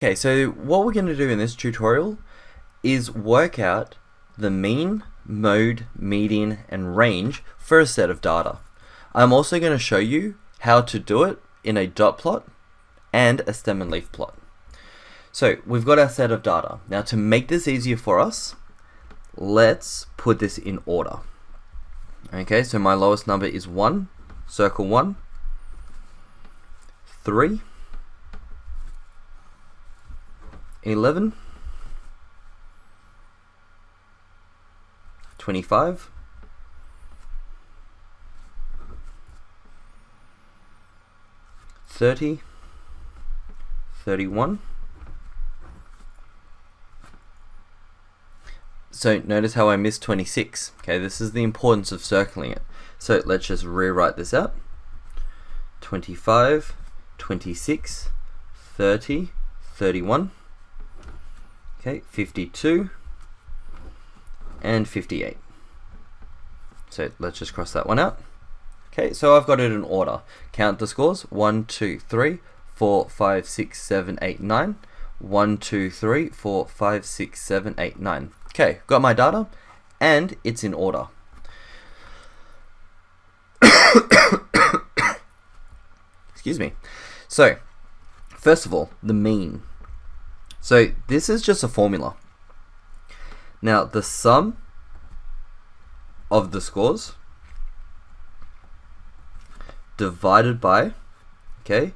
Okay, so what we're going to do in this tutorial is work out the mean, mode, median, and range for a set of data. I'm also going to show you how to do it in a dot plot and a stem and leaf plot. So we've got our set of data. Now to make this easier for us, let's put this in order. Okay, so my lowest number is 1, circle 1, 3, 11, 25, 30, 31. So notice how I missed 26. Okay, this is the importance of circling it. So let's just rewrite this out. 25, 26, 30, 31. Okay, 52 and 58. So let's just cross that one out. Okay, so I've got it in order. Count the scores. 1, 2, 3, 4, 5, 6, 7, 8, 9. 1, 2, 3, 4, 5, 6, 7, 8, 9. Okay, got my data and it's in order. Excuse me. So, first of all, the mean. So this is just a formula. Now the sum of the scores divided by, okay,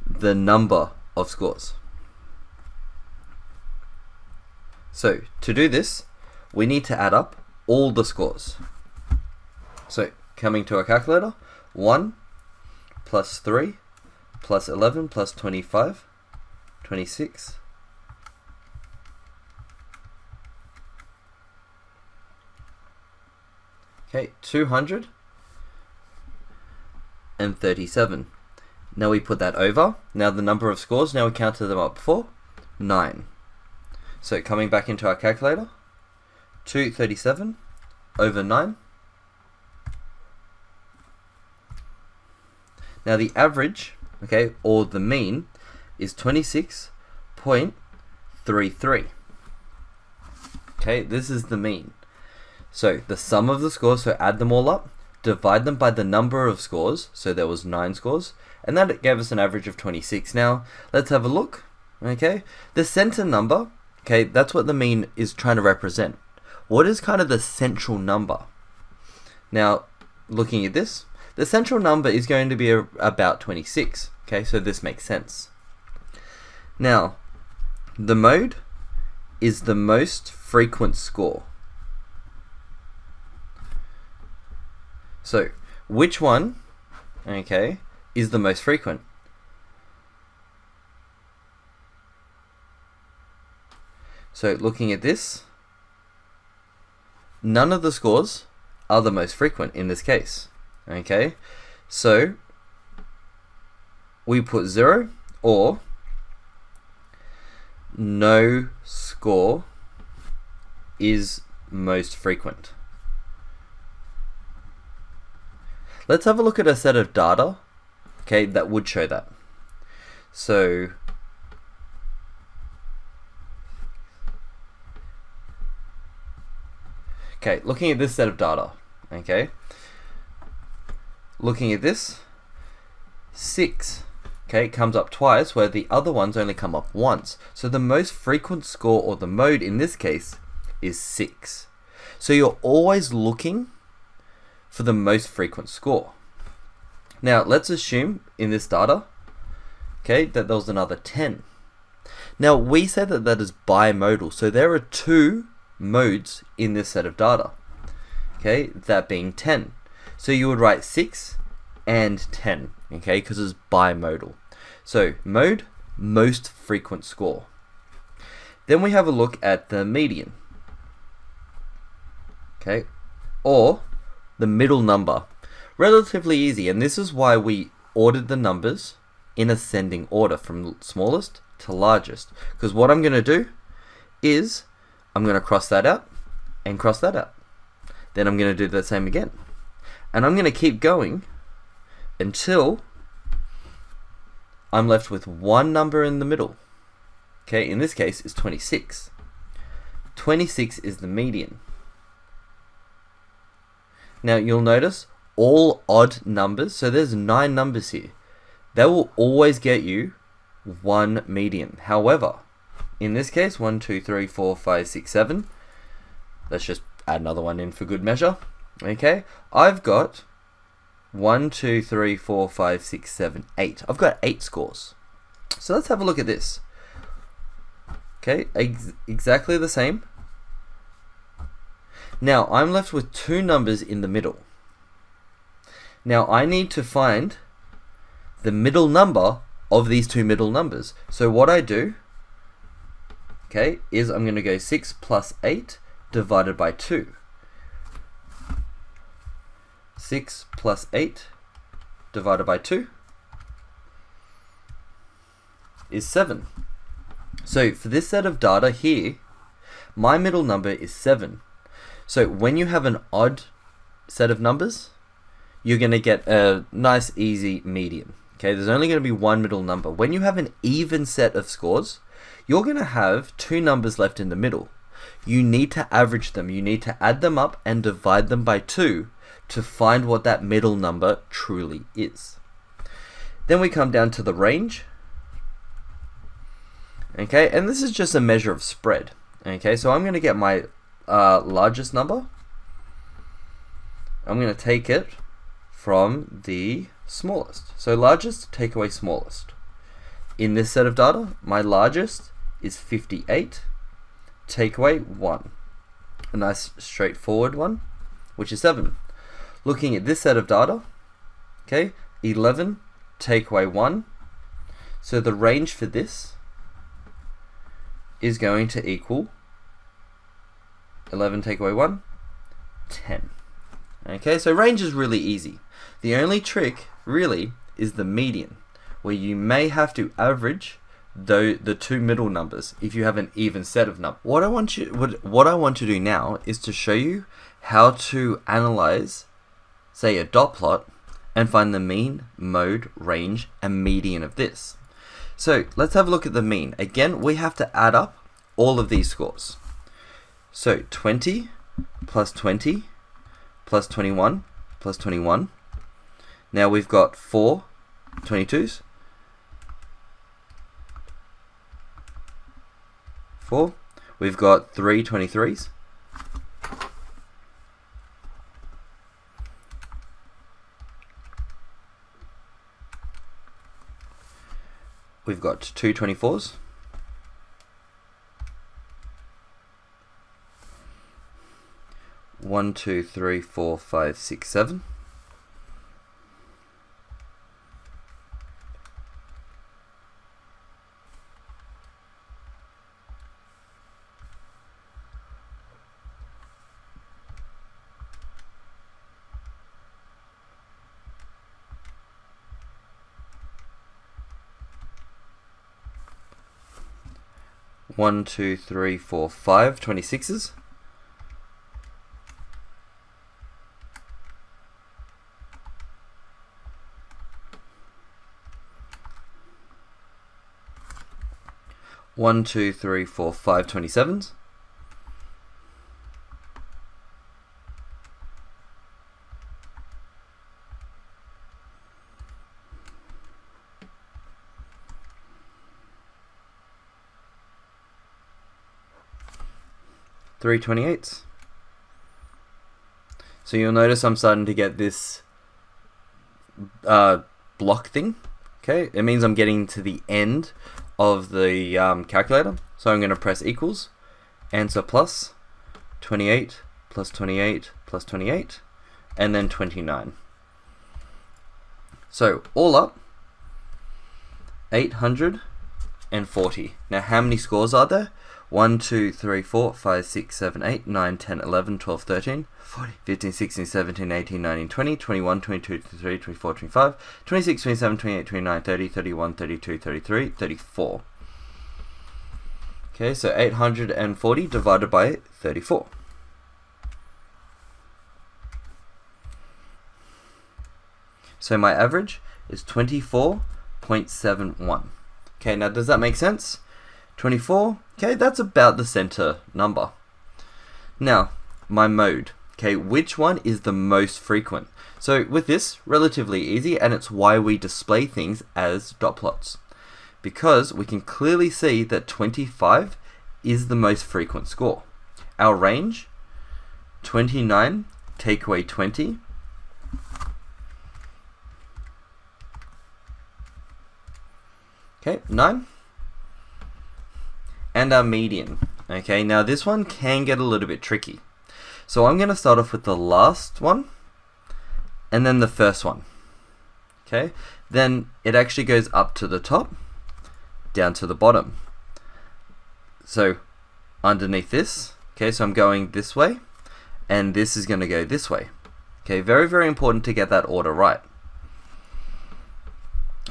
the number of scores. So to do this, we need to add up all the scores. So coming to our calculator, 1 plus 3 plus 11 plus 25, 26, okay, 237. Now we put that over. Now the number of scores, now we counted them up before, 9. So coming back into our calculator, 237 over 9. Now the average, okay, or the mean, is 26.33. Okay, this is the mean. So the sum of the scores, so add them all up, divide them by the number of scores, so there was 9 scores, and that gave us an average of 26. Now, let's have a look, okay? The center number, okay, that's what the mean is trying to represent. What is kind of the central number? Now, looking at this, the central number is going to be about 26, okay, so this makes sense. Now, the mode is the most frequent score. So, which one, okay, is the most frequent? So, looking at this, none of the scores are the most frequent in this case, okay? So, we put 0 or no score is most frequent. Let's have a look at a set of data, okay, that would show that. So, okay, looking at this set of data, okay, looking at this, 6, okay, comes up twice, where the other ones only come up once. So the most frequent score, or the mode in this case, is 6. So you're always looking for the most frequent score. Now let's assume in this data, okay, that there was another 10. Now we said that that is bimodal, so there are 2 modes in this set of data, okay, that being 10. So you would write 6 and 10, okay, because it's bimodal. So mode, most frequent score. Then we have a look at the median, okay, or the middle number. Relatively easy, and this is why we ordered the numbers in ascending order from smallest to largest, because what I'm going to do is I'm going to cross that out and cross that out. Then I'm going to do the same again, and I'm going to keep going until I'm left with one number in the middle. okay, in this case is 26. 26 is the median. Now you'll notice all odd numbers, so there's 9 numbers here, they will always get you one median. However, in this case, 1, 2, 3, 4, 5, 6, 7. Let's just add another one in for good measure. Okay, I've got 1, 2, 3, 4, 5, 6, 7, 8. I've got 8 scores. So let's have a look at this. Okay, exactly the same. Now I'm left with 2 numbers in the middle. Now I need to find the middle number of these 2 middle numbers. So what I do, okay, is I'm going to go 6 plus 8 divided by 2. 6 plus 8 divided by 2 is 7. So for this set of data here, my middle number is 7. So when you have an odd set of numbers, you're going to get a nice easy median. Okay, there's only going to be one middle number. When you have an even set of scores, you're going to have 2 numbers left in the middle. You need to average them. You need to add them up and divide them by 2 to find what that middle number truly is. Then we come down to the range. Okay, and this is just a measure of spread. Okay, so I'm going to get my largest number. I'm going to take it from the smallest. So largest, take away smallest. In this set of data, my largest is 58. Take away 1. A nice straightforward one, which is 7. Looking at this set of data, okay, 11, take away 1. So the range for this is going to equal 11 take away 1, 10. Okay, so range is really easy. The only trick really is the median, where you may have to average the 2 middle numbers if you have an even set of numbers. What I want to do now is to show you how to analyze, say, a dot plot and find the mean, mode, range, and median of this. So let's have a look at the mean. Again, we have to add up all of these scores. So 20 plus 20 plus 21 plus 21. Now we've got 4 22s. 4. We've got 3 23s. We've got 2 24s. One, two, three, four, five, six, 7. One, two, three, four, 5 26s. One, two, three, four, 5 27s. Three 28s. So you'll notice I'm starting to get this block thing. Okay, it means I'm getting to the end of the calculator. So I'm going to press equals, answer plus 28 plus 28 plus 28, and then 29. So all up, 840. Now how many scores are there? 1, 2, 3, 4, 5, 6, 7, 8, 9, 10, 11, 12, 13, 14, 15, 16, 17, 18, 19, 20, 21, 22, 23, 24, 25, 26, 27, 28, 29, 30, 31, 32, 33, 34. Okay, so 840 divided by 34. So my average is 24.71. Okay, now does that make sense? 24, okay, that's about the center number. Now, my mode, okay, which one is the most frequent? So with this, relatively easy, and it's why we display things as dot plots. Because we can clearly see that 25 is the most frequent score. Our range, 29, take away 20. Okay, 9. And our median. Okay, now this one can get a little bit tricky. So I'm going to start off with the last one, and then the first one. Okay, then it actually goes up to the top, down to the bottom. So underneath this, okay, so I'm going this way, and this is going to go this way. Okay, very, very important to get that order right.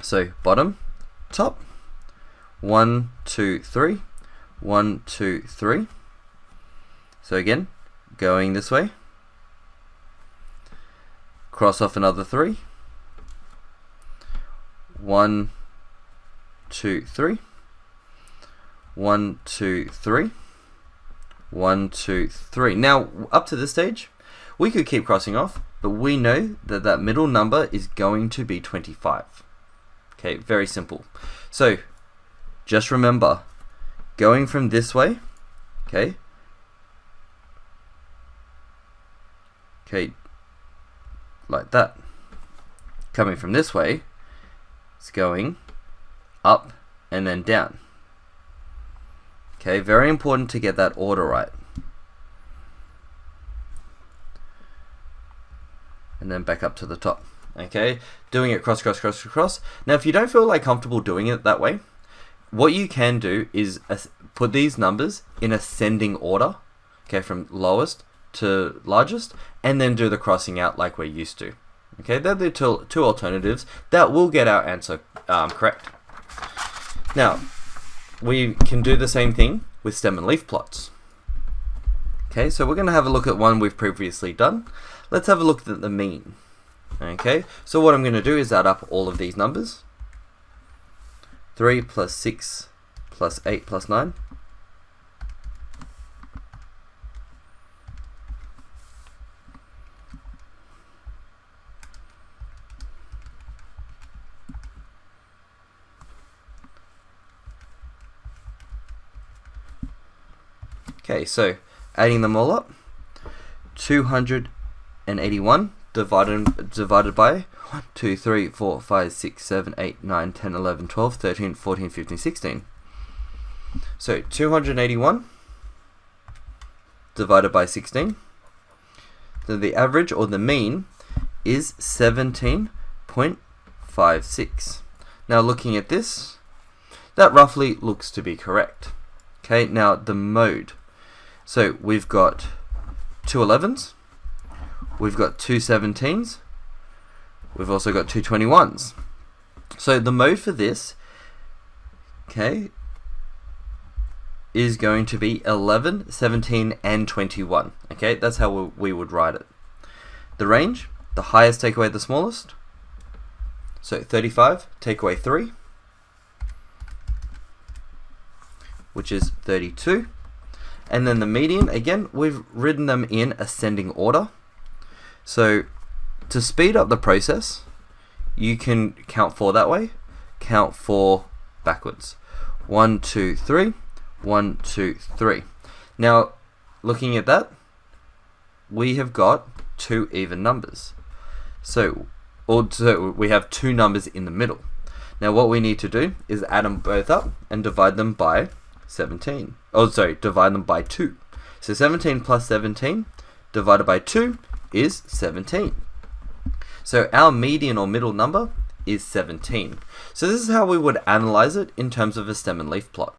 So bottom, top, 1, 2, 3, 1, 2, 3. So again, going this way, cross off another 3, 1, 2, 3, 1, 2, 3, 1, 2, 3. Now, up to this stage, we could keep crossing off, but we know that that middle number is going to be 25. Okay, very simple. So, just remember, going from this way, okay, like that. Coming from this way, it's going up and then down. Okay, very important to get that order right. And then back up to the top. Okay, doing it cross, cross, cross, cross. Now, if you don't feel like comfortable doing it that way, what you can do is put these numbers in ascending order, okay, from lowest to largest, and then do the crossing out like we're used to. Okay, they're the two alternatives that will get our answer correct. Now, we can do the same thing with stem and leaf plots. Okay, so we're going to have a look at one we've previously done. Let's have a look at the mean. Okay, so what I'm going to do is add up all of these numbers. 3 plus 6 plus 8 plus 9. Okay, so adding them all up, 281 divided by 1, 2, 3, 4, 5, 6, 7, 8, 9, 10, 11, 12, 13, 14, 15, 16. So 281 divided by 16. So the average or the mean is 17.56. Now looking at this, that roughly looks to be correct. Okay, now the mode. So we've got 2 11s, we've got 2 17s, we've also got 2 21s. So the mode for this, okay, is going to be 11, 17, and 21. Okay, that's how we would write it. The range, the highest take away the smallest. So 35 take away 3, which is 32. And then the median, again, we've written them in ascending order. So to speed up the process, you can count 4 that way, count 4 backwards. 1, 2, 3, 1, 2, 3. Now, looking at that, we have got 2 even numbers. So we have 2 numbers in the middle. Now what we need to do is add them both up and divide them by 17. Oh, sorry, divide them by 2. So 17 plus 17 divided by 2 is 17. So our median or middle number is 17. So this is how we would analyze it in terms of a stem and leaf plot.